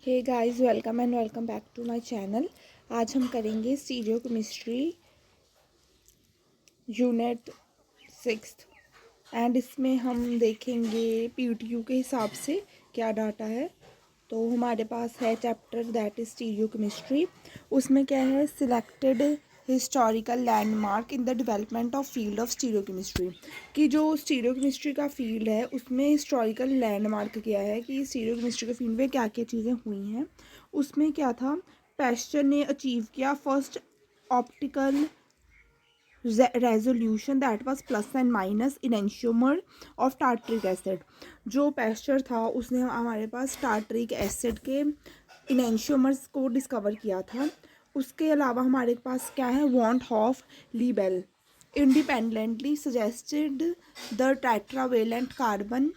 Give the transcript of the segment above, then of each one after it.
Hey guys, welcome back to my channel. आज हम करेंगे स्टीरियोकेमिस्ट्री यूनिट 6 एंड इसमें हम देखेंगे पीटीयू के हिसाब से क्या डाटा है। तो हमारे पास है चैप्टर दैट इज स्टीरियोकेमिस्ट्री। उसमें क्या है, selected historical landmark in the development of field of stereochemistry. कि जो स्टीरियोकेमिस्ट्री का फील्ड है उसमें हिस्टोरिकल लैंडमार्क क्या है कि स्टीरियोकेमिस्ट्री के फील्ड में क्या क्या चीज़ें हुई हैं। उसमें क्या था, पैस्चर ने अचीव किया first optical resolution that was plus and minus in enantiomer of tartaric acid. जो पैस्चर था उसने हमारे पास टार्टरिक एसिड के इनेंशियोमर्स को डिस्कवर किया था। उसके अलावा हमारे पास क्या है, van Hoff Le Bel independently suggested the tetravalent carbon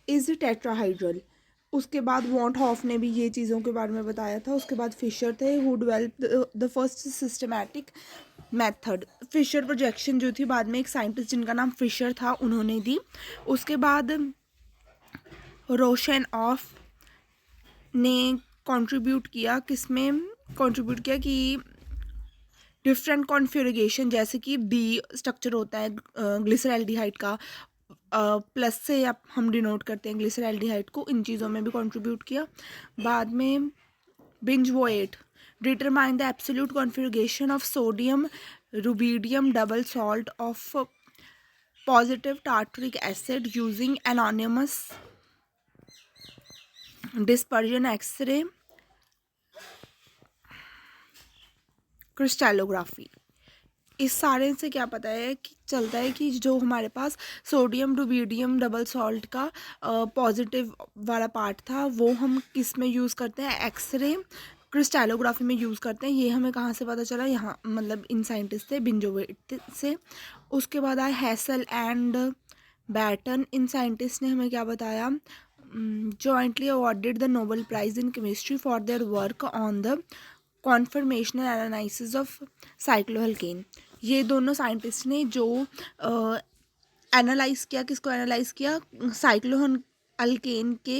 is tetrahedral. उसके बाद वॉन्ट हॉफ ने भी ये चीज़ों के बारे में बताया था। उसके बाद फिशर थे who develop the first systematic method. Fischer projection जो थी बाद में एक साइंटिस्ट जिनका नाम फिशर था उन्होंने दी। उसके बाद रोशन ऑफ ने कंट्रीब्यूट किया, किसमें कंट्रीब्यूट किया कि डिफरेंट कॉन्फ़िगरेशन, जैसे कि डी स्ट्रक्चर होता है ग्लिसरॉल्डिहाइड का, प्लस से अब हम डिनोट करते हैं ग्लिसरॉल्डिहाइड को, इन चीज़ों में भी कंट्रीब्यूट किया। बाद में Bijvoet determine the absolute configuration of sodium rubidium double salt of positive tartaric acid using anonymous dispersion X ray crystallography. इस सारे से क्या पता है कि चलता है कि जो हमारे पास सोडियम रुबिडियम डबल सॉल्ट का पॉजिटिव वाला पार्ट था वो हम किस में यूज़ करते हैं, एक्सरे क्रिस्टलोग्राफी में यूज़ करते हैं। ये हमें कहाँ से पता चला, यहाँ मतलब इन साइंटिस्ट से, बिंजोवेट से। उसके बाद आए हैसल एंड बैटन। इन साइंटिस्ट ने हमें क्या बताया, jointly awarded the Nobel prize in chemistry for their work on the conformational analysis of cyclohexane. ये दोनों साइंटिस्ट ने जो एनालाइज किया, किसको एनालाइज किया, साइक्लोहेल्केन के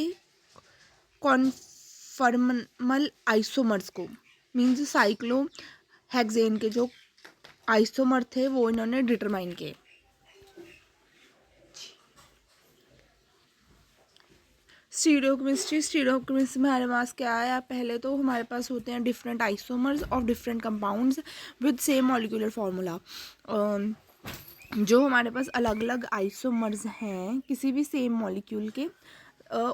कॉन्फर्मल आइसोमर्स को, मीन्स साइक्लोहेक्सेन के जो आइसोमर थे वो इन्होंने डिटरमाइन किए। स्टीरियोकेमिस्ट्री में हमारे पास क्या है, पहले तो हमारे पास होते हैं different isomers of different compounds with same molecular formula. जो हमारे पास अलग अलग आइसोमर्स हैं किसी भी सेम मॉलिक्यूल के,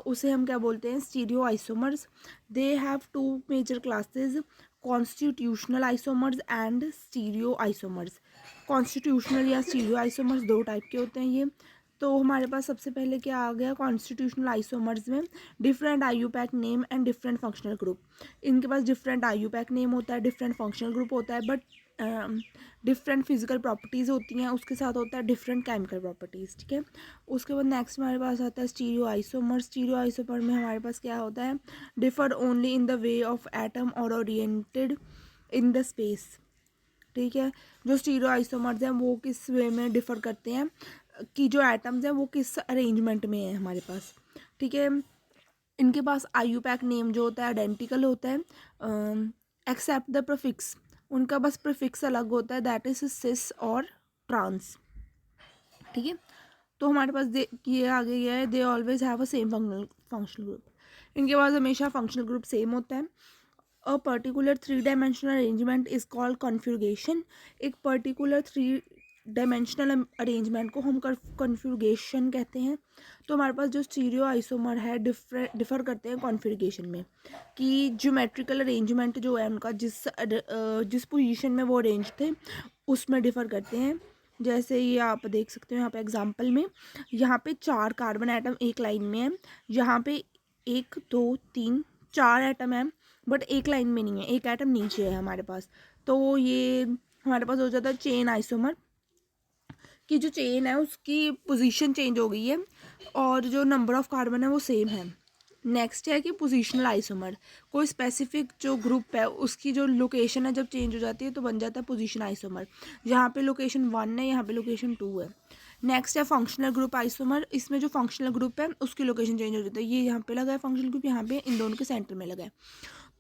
उसे हम क्या बोलते हैं, stereo isomers. They have two major classes, constitutional isomers and stereo isomers. Constitutional या स्टीरियो आइसोमर्स दो टाइप के होते हैं ये। तो हमारे पास सबसे पहले क्या आ गया, कॉन्स्टिट्यूशनल आइसोमर्स में different IUPAC name and different functional group. इनके पास डिफरेंट आईयूपैक नेम होता है, डिफरेंट फंक्शनल ग्रुप होता है, बट डिफरेंट फिजिकल प्रॉपर्टीज़ होती हैं, उसके साथ होता है डिफरेंट केमिकल प्रॉपर्टीज़। ठीक है। उसके बाद नेक्स्ट हमारे पास आता है स्टीरियो आइसोमर। स्टीरियो आइसोमर में हमारे पास क्या होता है, differ only in the way of atom और ओरिएंटेड इन द स्पेस। ठीक है। जो स्टीरियो आइसोमर्स हैं वो किस वे में डिफ़र करते हैं कि जो एटम्स हैं वो किस अरेंजमेंट में है हमारे पास। ठीक है। इनके पास आईयूपैक नेम जो होता है आइडेंटिकल होता है, एक्सेप्ट द प्रीफिक्स। उनका बस प्रीफिक्स अलग होता है, दैट इज सिस और ट्रांस। ठीक है। तो हमारे पास ये आगे गया है, they always have a same functional group. इनके पास हमेशा फंक्शनल ग्रुप सेम होता है। A particular 3 dimensional arrangement is called configuration. एक पर्टिकुलर 3 डायमेंशनल अरेंजमेंट को हम कॉन्फ़िगरेशन कहते हैं। तो हमारे पास जो स्टीरियो आइसोमर है डिफ़र करते हैं कॉन्फ़िगरेशन में, कि ज्योमेट्रिकल अरेंजमेंट जो है उनका जिस पोजीशन में वो अरेंज थे उसमें डिफ़र करते हैं। जैसे ये आप देख सकते हो यहाँ पे एग्जांपल में, यहाँ पे 4 कार्बन एटम एक लाइन में है, यहाँ पे 1 2 3 4 एटम है, बट एक लाइन में नहीं है, एक एटम नीचे है हमारे पास। तो ये हमारे पास हो जाता है चेन आइसोमर, कि जो चेन है उसकी पोजीशन चेंज हो गई है और जो नंबर ऑफ कार्बन है वो सेम है। नेक्स्ट है कि पोजीशनल आइसोमर, कोई स्पेसिफिक जो ग्रुप है उसकी जो लोकेशन है जब चेंज हो जाती है तो बन जाता है पोजीशन आइसोमर। यहाँ पे लोकेशन 1 है, यहाँ पे लोकेशन 2 है। नेक्स्ट है फंक्शनल ग्रुप आइसोमर। इसमें जो फंक्शनल ग्रुप है उसकी लोकेशन चेंज हो जाती है। ये यहाँ पे लगा है फंक्शनल ग्रुप, यहाँ पे इन दोनों के सेंटर में लगा है,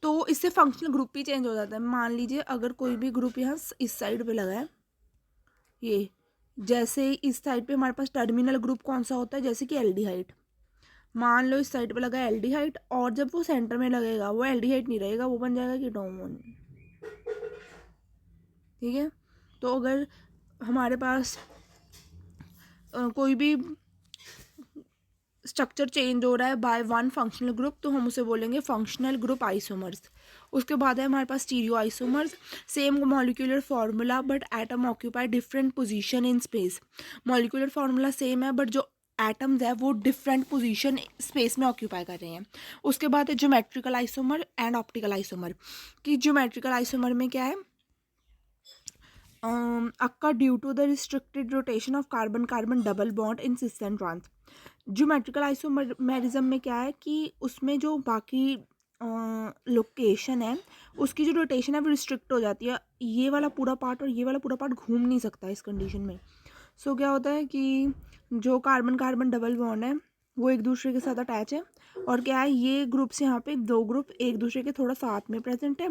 तो इससे फंक्शनल ग्रुप ही चेंज हो जाता है। मान लीजिए अगर कोई भी ग्रुप यहाँ इस साइड पे लगा है, ये जैसे इस साइड पे हमारे पास टर्मिनल ग्रुप कौन सा होता है, जैसे कि एल्डिहाइड। मान लो इस साइड पे लगा है एल्डिहाइड, और जब वो सेंटर में लगेगा वो एल्डिहाइड नहीं रहेगा, वो बन जाएगा कीटोन। ठीक है, तो अगर हमारे पास कोई भी स्ट्रक्चर चेंज हो रहा है बाय वन फंक्शनल ग्रुप, तो हम उसे बोलेंगे फंक्शनल ग्रुप आइसोमर्स। उसके बाद है हमारे पास stereoisomers. Same molecular formula but atom occupy different position in space. Molecular formula same है बट जो एटम्स है वो डिफरेंट पोजीशन स्पेस में ऑक्यूपाई कर रहे हैं। उसके बाद है geometrical isomer and optical isomer. कि ज्योमेट्रिकल आइसोमर में क्या है, occur due to the restricted rotation of carbon carbon double bond in cis and trans. Geometrical isomerism में क्या है कि उसमें जो बाकी लोकेशन है उसकी जो रोटेशन है वो रिस्ट्रिक्ट हो जाती है। ये वाला पूरा पार्ट और ये वाला पूरा पार्ट घूम नहीं सकता इस कंडीशन में। सो क्या होता है कि जो कार्बन कार्बन डबल बॉन्ड है वो एक दूसरे के साथ अटैच है, और क्या है ये ग्रुप्स यहाँ पे दो ग्रुप एक दूसरे के थोड़ा साथ में प्रेजेंट है,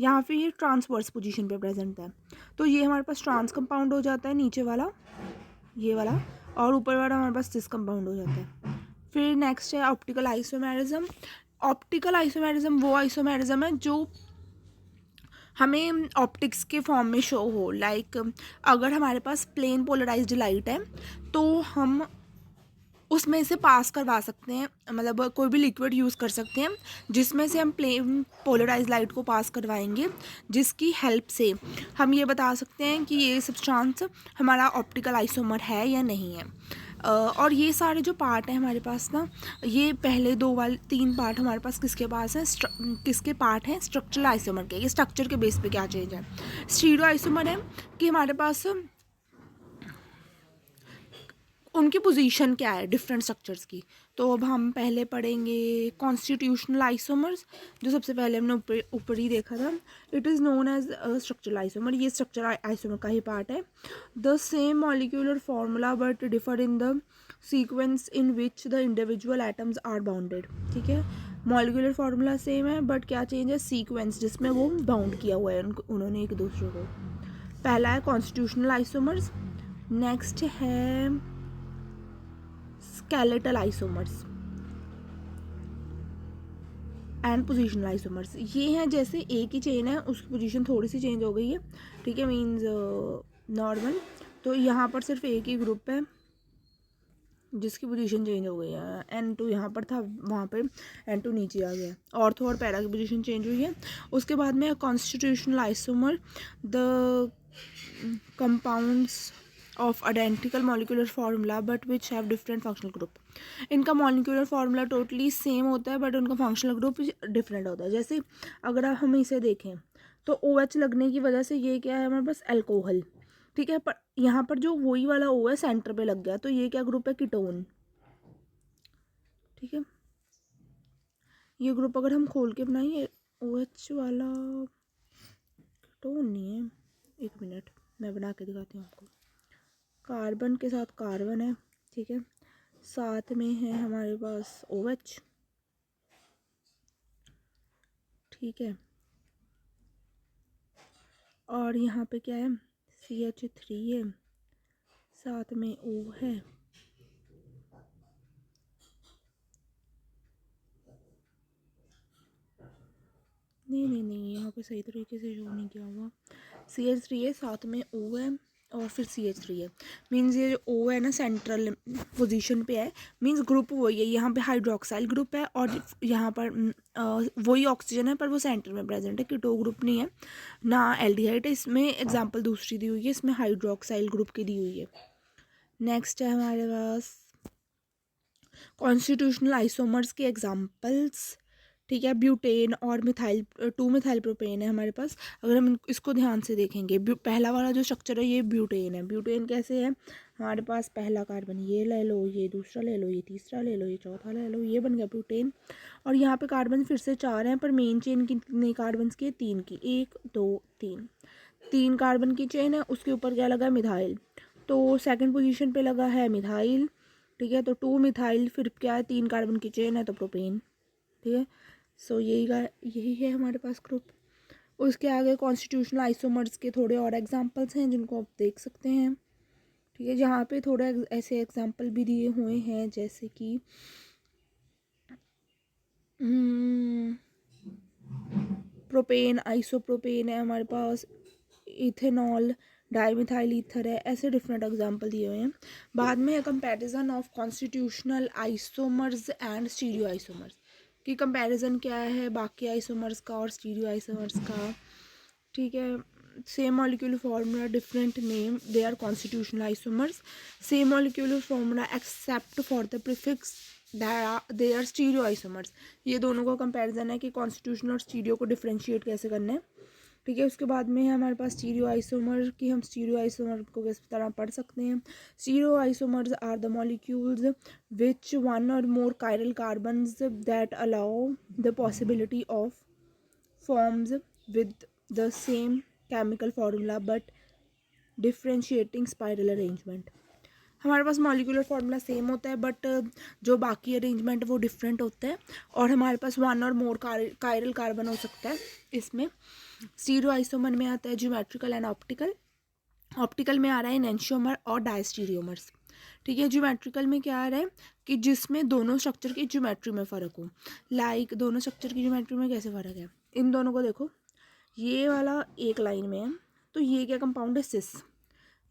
यहाँ पे ये ट्रांसवर्स पोजीशन पे प्रेजेंट है। तो ये हमारे पास ट्रांस कंपाउंड हो जाता है नीचे वाला, ये वाला, और ऊपर वाला हमारे पास सिस कंपाउंड हो जाता है। फिर नेक्स्ट है ऑप्टिकल आइसोमेरिज्म। ऑप्टिकल आइसोमेरिज्म वो आइसोमेरिज्म है जो हमें ऑप्टिक्स के फॉर्म में शो हो। लाइक अगर हमारे पास प्लेन पोलराइज्ड लाइट है तो हम उसमें से पास करवा सकते हैं, मतलब कोई भी लिक्विड यूज़ कर सकते हैं जिसमें से हम प्लेन पोलराइज लाइट को पास करवाएंगे, जिसकी हेल्प से हम ये बता सकते हैं कि ये सब्सटेंस हमारा ऑप्टिकल आइसोमर है या नहीं है। और ये सारे जो पार्ट हैं हमारे पास ना, ये पहले दो वाले तीन पार्ट हमारे पास किसके पास हैं, किसके पार्ट हैं, स्ट्रक्चरल आइसोमर के। ये स्ट्रक्चर के बेस पे क्या चेंज है। स्टीरियो आइसोमर है कि हमारे पास उनकी पोजीशन क्या है डिफरेंट स्ट्रक्चर्स की। तो अब हम पहले पढ़ेंगे कॉन्स्टिट्यूशनल आइसोमर्स, जो सबसे पहले हमने ऊपर ही देखा था। It is known as structural isomer. ये स्ट्रक्चर आइसोमर का ही पार्ट है। The same molecular formula but differ in the sequence in which the individual atoms are bounded. ठीक है, मॉलिक्यूलर फार्मूला सेम है बट क्या चेंज है, सीक्वेंस जिसमें वो बाउंड किया हुआ है उन्होंने एक दूसरे को। पहला है कॉन्स्टिट्यूशनल आइसोमर्स। नेक्स्ट है skeletal isomers and positional isomers. ये हैं जैसे एक ही चेन है उसकी पोजीशन थोड़ी सी चेंज हो गई है, ठीक है, मींस नॉर्मल। तो यहाँ पर सिर्फ एक ही ग्रुप है जिसकी पोजीशन चेंज हो गई है। N2 यहाँ पर था, वहाँ पे N2 नीचे आ गया। ऑर्थो और पैरा की पोजीशन चेंज हुई है। उसके बाद में constitutional isomer, the compounds of identical molecular formula but which have different functional group. इनका मॉलिक्यूलर फार्मूला टोटली सेम होता है बट उनका फंक्शनल ग्रुप डिफरेंट होता है। जैसे अगर हम इसे देखें तो OH लगने की वजह से ये क्या है हमारे पास, एल्कोहल। ठीक है, पर यहाँ पर जो वही वाला O है सेंटर पे लग गया, तो ये क्या ग्रुप है, कीटोन। ठीक है, ये ग्रुप अगर हम खोल के बनाएंगे, OH वाला कीटोन नहीं है, एक मिनट मैं बना के दिखाती हूँ आपको। कार्बन के साथ कार्बन है, ठीक है, साथ में है हमारे पास OH, ठीक है, और यहाँ पे क्या है, CH3 है, साथ में O है, नहीं यहाँ पे सही तरीके से शो नहीं किया हुआ। CH3 है, साथ में O है, और फिर CH3 है। मीन्स ये जो O है ना सेंट्रल पोजीशन पे है, मीन्स ग्रुप वही है। यहाँ पे हाइड्रोक्साइल ग्रुप है और यहाँ पर वही ऑक्सीजन है पर वो सेंटर में प्रेजेंट है, कीटो ग्रुप नहीं है ना एल्डिहाइड है। इसमें एग्जांपल दूसरी दी हुई है, इसमें हाइड्रोक्साइल ग्रुप की दी हुई है। नेक्स्ट है हमारे पास कॉन्स्टिट्यूशनल आइसोमर्स के एग्जाम्पल्स, ठीक है, ब्यूटेन और मिथाइल 2 मिथाइल प्रोपेन है हमारे पास। अगर हम इसको ध्यान से देखेंगे, पहला वाला जो स्ट्रक्चर है ये ब्यूटेन है। ब्यूटेन कैसे है, हमारे पास पहला कार्बन ये ले लो, ये दूसरा ले लो, ये तीसरा ले लो, ये चौथा ले लो, ये बन गया ब्यूटेन। और यहाँ पे कार्बन फिर से 4 हैं, पर मेन चेन कितने कार्बन की है, 3 की, 1 2 3 कार्बन की चेन है। उसके ऊपर क्या लगा है, मिथाइल। तो सेकंड पोजीशन पे लगा है मिथाइल, ठीक है। तो 2 मिथाइल, फिर क्या है 3 कार्बन की चेन है तो प्रोपेन, ठीक है। सो यही है हमारे पास ग्रुप। उसके आगे कॉन्स्टिट्यूशनल आइसोमर्स के थोड़े और एग्जांपल्स हैं जिनको आप देख सकते हैं, ठीक है। जहाँ पे थोड़े ऐसे एग्जांपल भी दिए हुए हैं जैसे कि प्रोपेन, आइसोप्रोपेन है हमारे पास, इथेनॉल, डाईमिथाइल ईथर है, ऐसे डिफरेंट एग्जांपल दिए हुए हैं। बाद में comparison of constitutional isomers and stereo isomers, कि कंपैरिजन क्या है बाकी आइसोमर्स का और स्टीरियो आइसोमर्स का, ठीक है। Same molecular formula different name, they are constitutional isomers. Same molecular formula except for the prefix, they are stereo isomers. ये दोनों का कंपैरिजन है कि कॉन्स्टिट्यूशनल और स्टीरियो को डिफरेंशिएट कैसे करना है, ठीक है। उसके बाद में है हमारे पास स्टीरियो आइसोमर, कि हम स्टीरियो आइसोमर को किस तरह पढ़ सकते हैं। Stereo isomers are the molecules which one or more chiral carbons that allow the possibility of forms with the same chemical formula but differentiating spiral arrangement. हमारे पास मॉलिक्यूलर फार्मूला सेम होता है बट जो बाकी अरेंजमेंट वो different होता है, और हमारे पास one or more chiral carbon हो सकता है इसमें। स्टीरियो आइसोमर में आता है ज्योमेट्रिकल एंड ऑप्टिकल। ऑप्टिकल में आ रहा है एनेंशियोमर और डायस्टीरियोमर्स, ठीक है। ज्योमेट्रिकल में क्या आ रहा है कि जिसमें दोनों स्ट्रक्चर की ज्योमेट्री में फ़र्क हो। लाइक दोनों स्ट्रक्चर की ज्योमेट्री में कैसे फ़र्क है, इन दोनों को देखो, ये वाला एक लाइन में है तो ये क्या कंपाउंड है, सिस।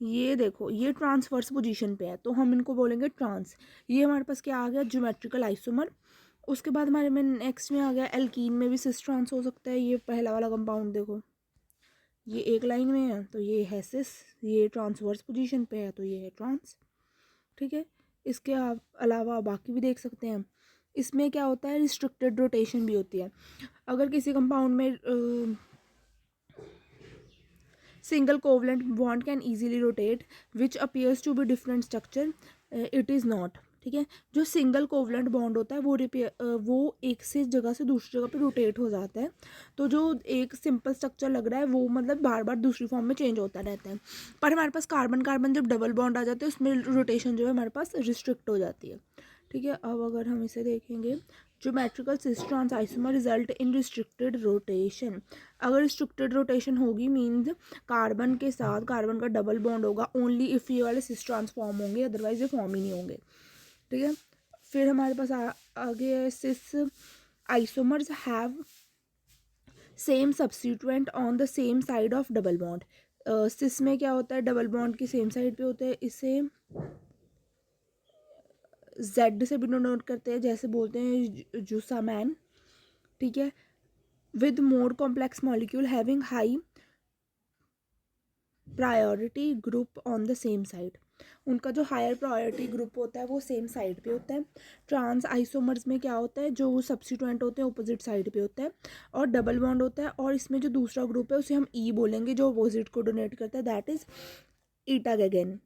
ये देखो ये ट्रांसवर्स पोजीशन पे है तो हम इनको बोलेंगे ट्रांस। ये हमारे पास क्या आ गया, ज्योमेट्रिकल आइसोमर। उसके बाद हमारे में नेक्स्ट में आ गया एल्कीन में भी सिस ट्रांस हो सकता है। ये पहला वाला कंपाउंड देखो, ये एक लाइन में है तो ये है सिस, ये ट्रांसवर्स पोजीशन पे है तो ये है ट्रांस, ठीक है। इसके अलावा बाकी भी देख सकते हैं। इसमें क्या होता है, रिस्ट्रिक्टेड रोटेशन भी होती है। अगर किसी कंपाउंड में single covalent bond can easily rotate which appears to be different structure, it is not, ठीक है। जो सिंगल कोवलेंट बॉन्ड होता है वो एक से जगह से दूसरी जगह पे रोटेट हो जाता है। तो जो एक सिंपल स्ट्रक्चर लग रहा है वो मतलब बार बार दूसरी फॉर्म में चेंज होता रहता है। पर हमारे पास कार्बन कार्बन जब डबल बॉन्ड आ जाते हैं उसमें रोटेशन जो है हमारे पास रिस्ट्रिक्ट हो जाती है, ठीक है। अब अगर हम इसे देखेंगे, geometrical cis trans isomer result in restricted rotation. अगर रिस्ट्रिक्टेड रोटेशन होगी मीन्स कार्बन के साथ कार्बन का डबल बॉन्ड होगा ओनली इफ़ ये वाले सिस ट्रांस फॉर्म होंगे, अदरवाइज ये फॉर्म ही नहीं होंगे, ठीक है। फिर हमारे पास आगे cis isomers have same substituent on the same side of double bond. Cis में क्या होता है, डबल बॉन्ड की सेम साइड पे होते हैं। इसे जेड से भी डिनोट करते हैं, जैसे बोलते हैं जूसामैन, ठीक है। With more complex molecule having high priority group on the same side. उनका जो हायर प्रायोरिटी ग्रुप होता है वो सेम साइड पे होता है। ट्रांस आइसोमर्स में क्या होता है, जो सब्स्टिट्यूएंट होते हैं अपोजिट साइड पे होता है और डबल बॉन्ड होता है, और इसमें जो दूसरा ग्रुप है उसे हम ई बोलेंगे जो अपोजिट को डोनेट करता है, दैट इज ईटा गैगेन,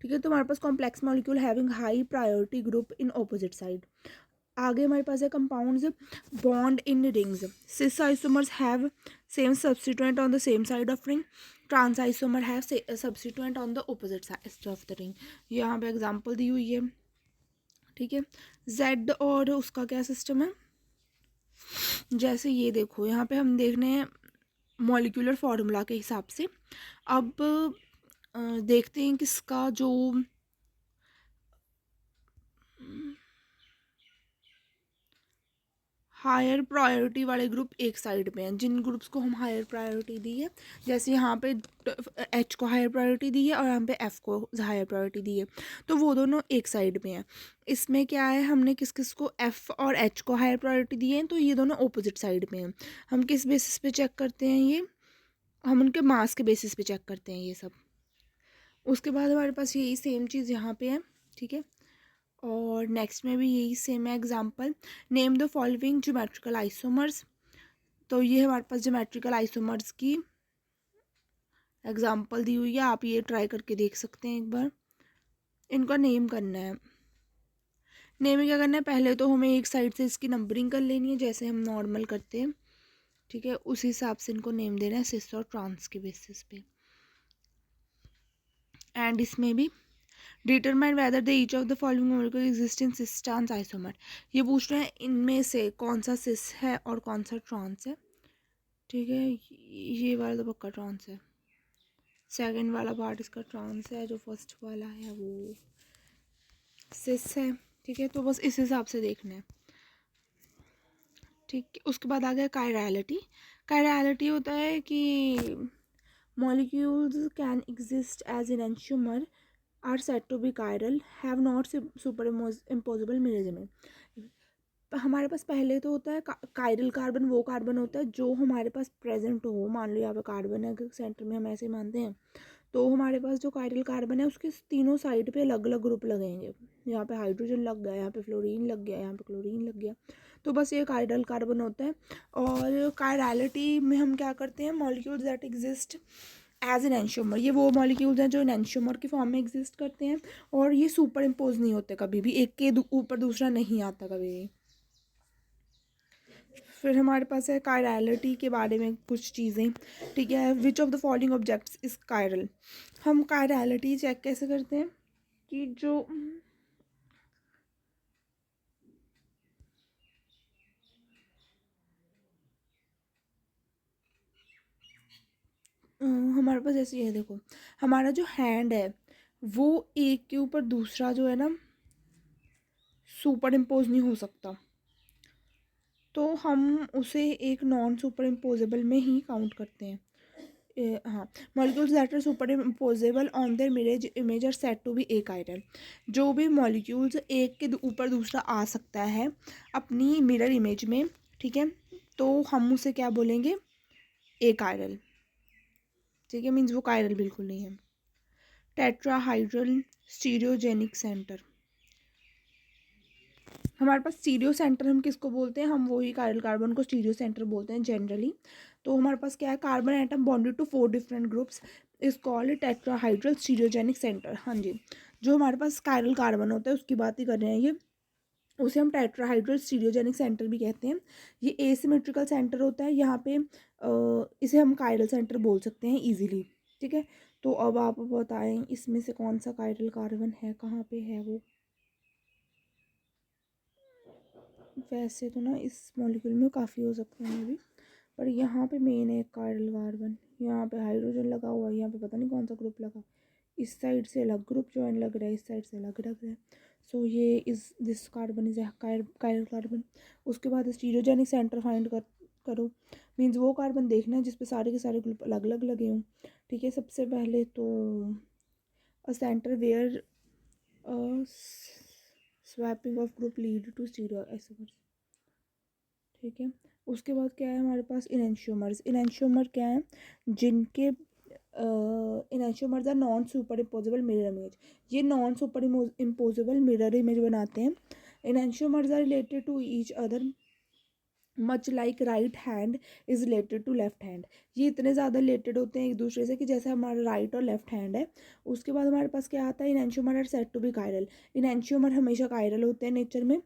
ठीक है। तो हमारे पास complex molecule having high priority group in opposite side. आगे हमारे पास है compounds bond in rings. Cis isomers have same substituent on the same side of ring, trans isomer have substituent on the opposite side of the ring. यहाँ पे example दी हुई है, ठीक है। जेड और उसका क्या सिस्टम है, जैसे ये देखो यहाँ पे हम देख रहे हैं मॉलिक्यूलर फार्मूला के हिसाब से। अब देखते हैं किसका जो हायर प्रायोरिटी वाले ग्रुप एक साइड पे हैं, जिन ग्रुप्स को हम हायर प्रायोरिटी दी है, जैसे यहाँ पे एच को हायर प्रायोरिटी दी है और यहाँ पे एफ को हायर प्रायोरिटी दी है, तो वो दोनों एक साइड पे हैं। इसमें क्या है, हमने किस किस को एफ और एच को हायर प्रायोरिटी दी है, तो ये दोनों ऑपोजिट साइड पे हैं। हम किस बेसिस पे चेक करते हैं, ये हम उनके मास के बेसिस पे चेक करते हैं ये सब। उसके बाद हमारे पास यही सेम चीज़ यहाँ पे है, ठीक है। और नेक्स्ट में भी यही सेम है example. Name the following geometrical isomers. तो ये हमारे पास ज्योमेट्रिकल आइसोमर्स की एग्जांपल दी हुई है, आप ये ट्राई करके देख सकते हैं एक बार। इनका नेम करना है। नेम क्या करना है, पहले तो हमें एक साइड से इसकी नंबरिंग कर लेनी है जैसे हम नॉर्मल करते हैं, ठीक है। उस हिसाब से इनको नेम देना है सिस और ट्रांस के बेसिस पे। एंड इसमें भी determine whether the each of the following molecule exist in cis trans isomer. ये पूछ रहे हैं इनमें से कौन सा सिस है और कौन सा ट्रांस है। ठीक है, ये वाला तो पक्का ट्रांस है, सेकंड वाला पार्ट इसका ट्रांस है, जो फर्स्ट वाला है वो सिस है। ठीक है, तो बस इस हिसाब से देखना है। ठीक है, उसके बाद आ गया कायरलिटी। कायरलिटी होता है कि molecules can exist as enantiomer are said to be chiral have not superimposable मेरेजमेंट। हमारे पास पहले तो होता है कायरल कार्बन, वो कार्बन होता है जो हमारे पास प्रेजेंट हो। मान लो यहाँ पे कार्बन है, अगर सेंटर में हम ऐसे मानते हैं, तो हमारे पास जो कायरल कार्बन है उसके तीनों साइड पे अलग अलग ग्रुप लगेंगे। यहाँ पे हाइड्रोजन लग गया, यहाँ पे फ्लोरीन लग गया, यहाँ पे क्लोरीन लग गया, तो बस ये कायरल कार्बन होता है। और कायरलिटी में हम क्या करते हैं, molecules that exist as an enantiomer, ये वो मॉलिक्यूल्स हैं जो एंशियोमर की फॉर्म में एग्जिस्ट करते हैं और ये सुपर इम्पोज नहीं होते कभी भी, एक के ऊपर दूसरा नहीं आता कभी भी। फिर हमारे पास है कायरलिटी के बारे में कुछ चीज़ें। ठीक है, which of the following objects is chiral. हम कायरलिटी चेक कैसे करते हैं कि जो हमारे पास जैसे ये देखो, हमारा जो हैंड है वो एक के ऊपर दूसरा जो है ना सुपर इम्पोज नहीं हो सकता, तो हम उसे एक नॉन सुपर इम्पोजेबल में ही काउंट करते हैं। हाँ, molecules that are super imposable on their mirror image are said to be achiral. जो भी मॉलिक्यूल्स एक के ऊपर दूसरा आ सकता है अपनी मिरर इमेज में, ठीक है, तो हम उसे क्या बोलेंगे, ए कायरल। ठीक है, मीन्स वो कायरल बिल्कुल नहीं है। टेट्राहाइड्रल स्टीरियोजेनिक सेंटर, हमारे पास स्टीरियो सेंटर हम किसको बोलते हैं, हम वही कायरल कार्बन को स्टीरियो सेंटर बोलते हैं जनरली। तो हमारे पास क्या है, carbon atom bonded to 4 different groups is called tetrahedral stereogenic centre. हाँ जी, जो हमारे पास कायरल कार्बन होता है उसकी बात ही कर रहे हैं ये, उसे हम टेट्राहाइड्रल स्टीरियोजेनिक सेंटर भी कहते हैं। ये एसिमेट्रिकल सेंटर होता है, यहाँ पे इसे हम कायरल सेंटर बोल सकते हैं इजीली। ठीक है, तो अब आप बताएं इसमें से कौन सा कायरल कार्बन है, कहाँ पे है वो। वैसे तो ना इस मॉलिक्यूल में काफ़ी हो सकते हैं भी, पर यहाँ पे मेन है कायरल कार्बन, यहाँ पे हाइड्रोजन लगा हुआ है, यहाँ पे पता नहीं कौन सा ग्रुप लगा, इस साइड से अलग ग्रुप ज्वाइन लग रहा है, इस साइड से अलग लग रहा है। सो ये इस this carbon is chiral carbon. उसके बाद स्टीरियोजेनिक सेंटर फाइंड करो, मीन्स वो कार्बन देखना है जिसपे सारे के सारे ग्रुप अलग अलग लगे हों। ठीक है, सबसे पहले तो a centre where swapping of group lead to stereo isomers. ठीक है, उसके बाद क्या है हमारे पास, इनएंशियोमर्स। इनएंशियोमर क्या है, जिनके enantiomers are non superimposable mirror image, ये non superimposable mirror image बनाते हैं। Enantiomers are related to each other much like right hand is related to left hand. ये इतने ज़्यादा रिलेटेड होते हैं एक दूसरे से कि जैसे हमारा राइट और लेफ्ट हैंड है। उसके बाद हमारे पास क्या आता है, enantiomer are said to be chiral. Enantiomer हमेशा कायरल होते हैं नेचर में।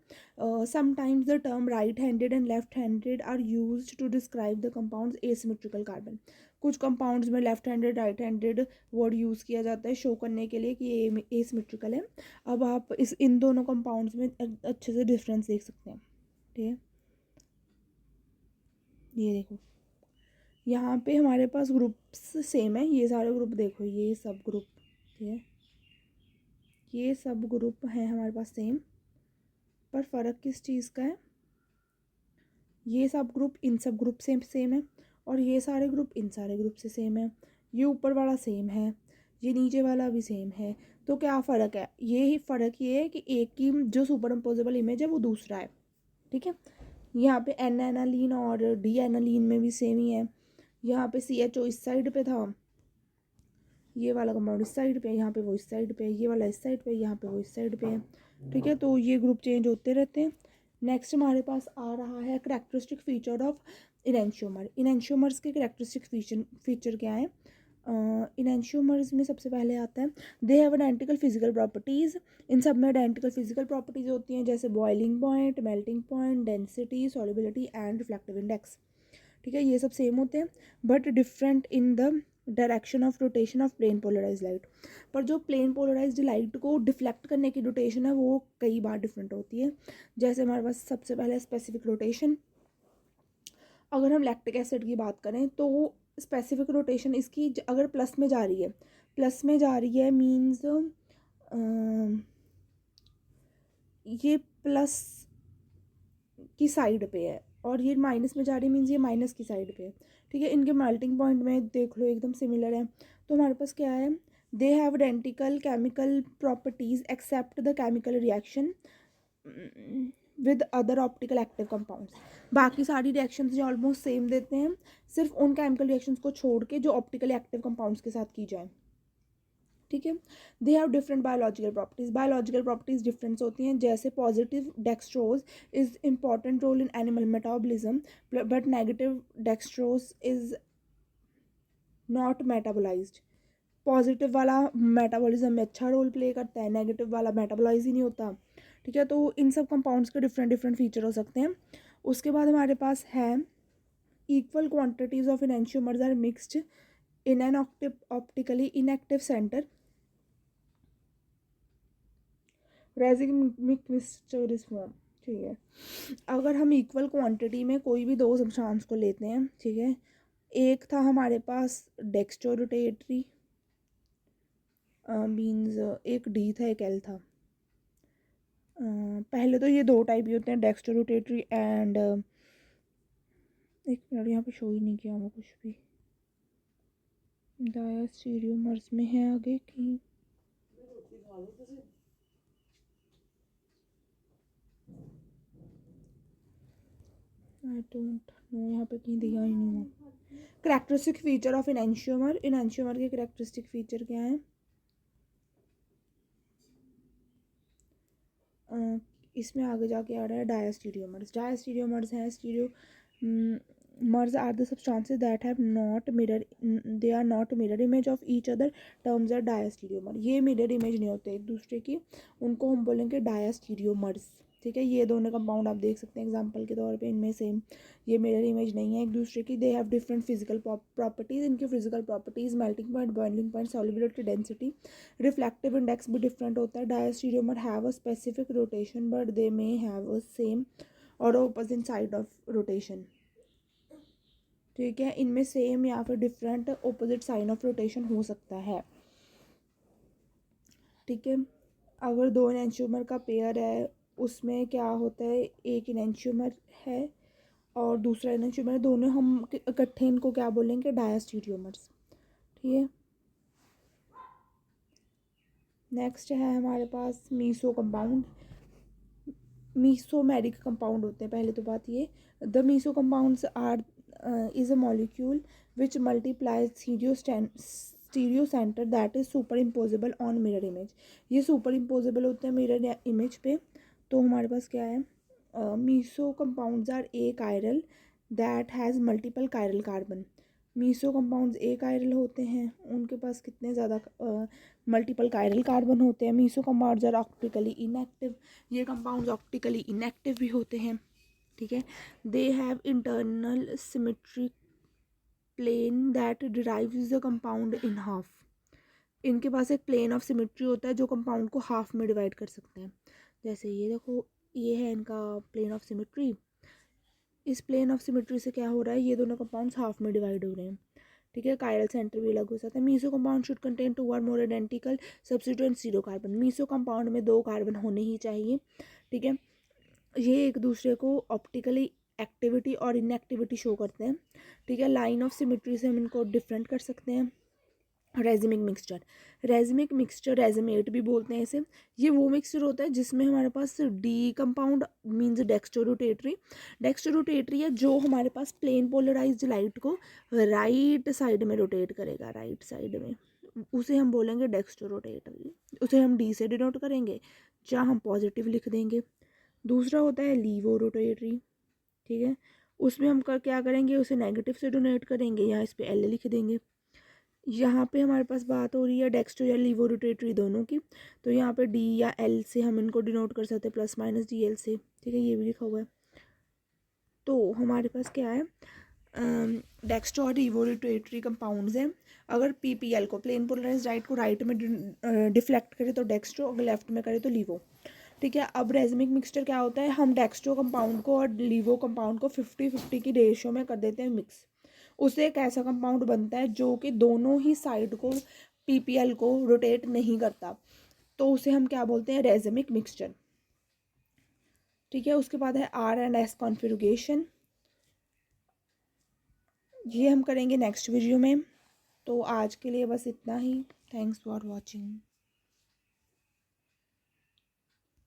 Sometimes the term right handed and left handed are used to describe the compounds asymmetrical carbon. कुछ कंपाउंड्स में left handed right handed word use किया जाता है show करने के लिए कि ये एसिमेट्रिकल है। अब आप इन दोनों कंपाउंड्स में अच्छे से डिफरेंस देख सकते हैं। ठीक है, ये देखो यहाँ पे हमारे पास ग्रुप्स सेम है, ये सारे ग्रुप देखो, ये सब ग्रुप, ठीक है, ये सब ग्रुप हैं हमारे पास सेम, पर फ़र्क किस चीज़ का है, ये सब ग्रुप इन सब ग्रुप से सेम है और ये सारे ग्रुप इन सारे ग्रुप से सेम है। ये ऊपर वाला सेम है, ये नीचे वाला भी सेम है। तो क्या फ़र्क है, ये ही फ़र्क ये है कि एक की जो सुपर इम्पोजेबल इमेज है वो दूसरा है। ठीक है, यहाँ पे एन एनालीन और डी एनालीन में भी सेम ही है। यहाँ पे CHO इस साइड पे था, ये वाला कंपाउंड इस साइड पे है, यहाँ पे वो इस साइड पे है, ये वाला इस साइड पे है, यहाँ पे वो इस साइड पे है। ठीक है, तो ये ग्रुप चेंज होते रहते हैं। नेक्स्ट हमारे पास आ रहा है करेक्टरिस्टिक फीचर ऑफ इनएंशियोमर। इनएंशियोमर्स के करेक्टरिस्टिक फीचर क्या है, इनएंशियोमर्स में सबसे पहले आता है they have identical physical properties. इन सब में आइडेंटिकल फिजिकल प्रॉपर्टीज़ होती हैं, जैसे boiling point, melting point, density, solubility and reflective index. ठीक है, ये सब सेम होते हैं but different in the direction of rotation of plane polarize light. पर जो प्लेन पोलराइज्ड लाइट को डिफ्लेक्ट करने की रोटेशन है वो कई बार डिफरेंट होती है। जैसे हमारे पास सबसे पहले स्पेसिफिक रोटेशन। अगर हम लैक्टिक एसिड की बात करें तो स्पेसिफिक रोटेशन इसकी अगर प्लस में जा रही है, प्लस में जा रही है मीन्स ये प्लस की साइड पे है और ये माइनस में जा रही है मीन्स ये माइनस की साइड पे है। ठीक है, इनके मेल्टिंग पॉइंट में देख लो एकदम सिमिलर है। तो हमारे पास क्या है, they have identical chemical properties except the chemical reaction with other optical active compounds. बाकी सारी रिएक्शंस जो ऑलमोस्ट सेम देते हैं, सिर्फ उन केमिकल रिएक्शंस को छोड़ के जो ऑप्टिकली एक्टिव कंपाउंड्स के साथ की जाए। ठीक है, they have different biological properties. Biological properties difference होती हैं, जैसे positive dextrose is important role in animal metabolism but negative dextrose is not metabolised. Positive वाला मेटाबॉलिज्म में अच्छा रोल प्ले करता है, नेगेटिव वाला मेटाबोलाइज ही नहीं होता। ठीक है, तो इन सब कंपाउंड्स के डिफरेंट डिफरेंट फीचर हो सकते हैं। उसके बाद हमारे पास है equal quantities of enantiomers are mixed in an optically inactive centre. Racemic mixture is form. ठीक है, अगर हम इक्वल क्वांटिटी में कोई भी दो सब्सटेंस को लेते हैं, ठीक है, एक था हमारे पास डेक्स्ट्रोरोटेटरी मीन्स एक डी था एक एल था। पहले तो ये दो टाइप ही होते हैं, डेक्स्ट्रोरोटेटरी एंड एक मिनट यहाँ पे शो ही नहीं किया वो कुछ भी, डायस्टीरियोमर्स में है आगे की। आई डोंट नो, यहाँ पे कहीं दिया ही नहीं है। Characteristic feature of enantiomer. Enantiomer के करेक्टरिस्टिक फीचर क्या हैं? इसमें आगे जाके आ रहा है डायस्टीरियोमर्स। डायस्टीरियोमर्स हैं stereomers are the substances that have not mirror, they are not mirror image of each other, terms are diastereomer. ये मिरर इमेज नहीं होते एक दूसरे की, उनको हम बोलेंगे डायस्टीरियोमर्स। ठीक है, ये दोनों कंपाउंड आप देख सकते हैं एग्जांपल के तौर पे, इनमें सेम ये मिरर इमेज नहीं है एक दूसरे की। They have different physical properties. इनकी physical properties melting point, boiling point, solubility, density, reflective index भी डिफरेंट होता है। Diastereomer have a specific rotation but they may have a same or opposite side of rotation. ठीक है, इनमें same या फिर different opposite sign of rotation हो सकता है। ठीक है, अगर दो एनेंशियोमर का पेयर है उसमें क्या होता है, एक एनेंशियोमर है और दूसरा एनेंशियोमर है, दोनों हम इकट्ठे इनको क्या बोलेंगे, डायस्टीरियोमर्स। ठीक है, नेक्स्ट है हमारे पास मीसो कंपाउंड। मीसोमेरिक कंपाउंड होते हैं। पहले तो बात ये, the meso compounds are is a molecule which multiplies stereo centre that is super imposable on mirror image. ये सुपर इम्पोजेबल होते हैं मिरर इमेज पे। तो हमारे पास क्या है, meso compounds are achiral that has multiple chiral carbon. Meso compounds achiral होते हैं, उनके पास कितने ज़्यादा मल्टीपल कायरल कार्बन होते हैं। Meso compounds are optically inactive. ये कंपाउंड्स ऑप्टिकली इनएक्टिव भी होते हैं। ठीक है, they have internal symmetric plane that derives the compound in half. इनके पास एक प्लेन ऑफ सिमेट्री होता है जो कंपाउंड को हाफ में डिवाइड कर सकते हैं। जैसे ये देखो, ये है इनका प्लेन ऑफ सिमेट्री। इस प्लेन ऑफ सिमेट्री से क्या हो रहा है, ये दोनों कंपाउंड्स हाफ में डिवाइड हो रहे हैं। ठीक है, कायरल सेंटर भी अलग हो सकता है। Meso compound should contain two or more identical substituent zero carbon. Meso compound में दो कार्बन होने ही चाहिए। ठीक है, ये एक दूसरे को ऑप्टिकली एक्टिविटी और इनएक्टिविटी शो करते हैं। ठीक है, लाइन ऑफ सिमेट्री से हम इनको डिफरेंट कर सकते हैं। रेजिमिक मिक्सचर, रेजिमिक मिक्सचर, रेजिमेट भी बोलते हैं इसे। ये वो मिक्सचर होता है जिसमें हमारे पास D compound means dextrorotatory, dextrorotatory है जो हमारे पास प्लेन पोलराइज्ड लाइट को राइट साइड में रोटेट करेगा, राइट साइड में, उसे हम बोलेंगे डेक्स्ट्रोरोटेटरी। उसे हम डी से डिनोट करेंगे, जहाँ हम पॉजिटिव लिख देंगे। दूसरा होता है लीवो रोटेटरी। ठीक है, उसमें हम क्या करेंगे, उसे नेगेटिव से डोनेट करेंगे, यहाँ इस पर एल लिख देंगे। यहाँ पे हमारे पास बात हो रही है डेक्स्ट्रो या लीवो रोटेटरी दोनों की, तो यहाँ पे डी या एल से हम इनको डिनोट कर सकते हैं, प्लस माइनस डी एल से। ठीक है, ये भी लिखा हुआ है। तो हमारे पास क्या है, डेक्स्ट्रो और लीवो रोटेटरी कंपाउंड्स हैं। अगर पीपीएल को, प्लेन पोलराइज्ड लाइट को राइट में डिफ्लेक्ट करे तो डेक्स्ट्रो, अगर लेफ्ट में करे तो लीवो। ठीक है, अब रेजमिक मिक्सचर क्या होता है, हम डेक्स्ट्रो कंपाउंड को और लीवो कंपाउंड को 50-50 की रेशियो में कर देते हैं मिक्स। उससे एक ऐसा कंपाउंड बनता है जो कि दोनों ही साइड को, पीपीएल को रोटेट नहीं करता, तो उसे हम क्या बोलते हैं, रेजमिक मिक्सचर। ठीक है, उसके बाद है आर एंड एस कॉन्फ़िगरेशन, ये हम करेंगे नेक्स्ट वीडियो में। तो आज के लिए बस इतना ही। Thanks for watching.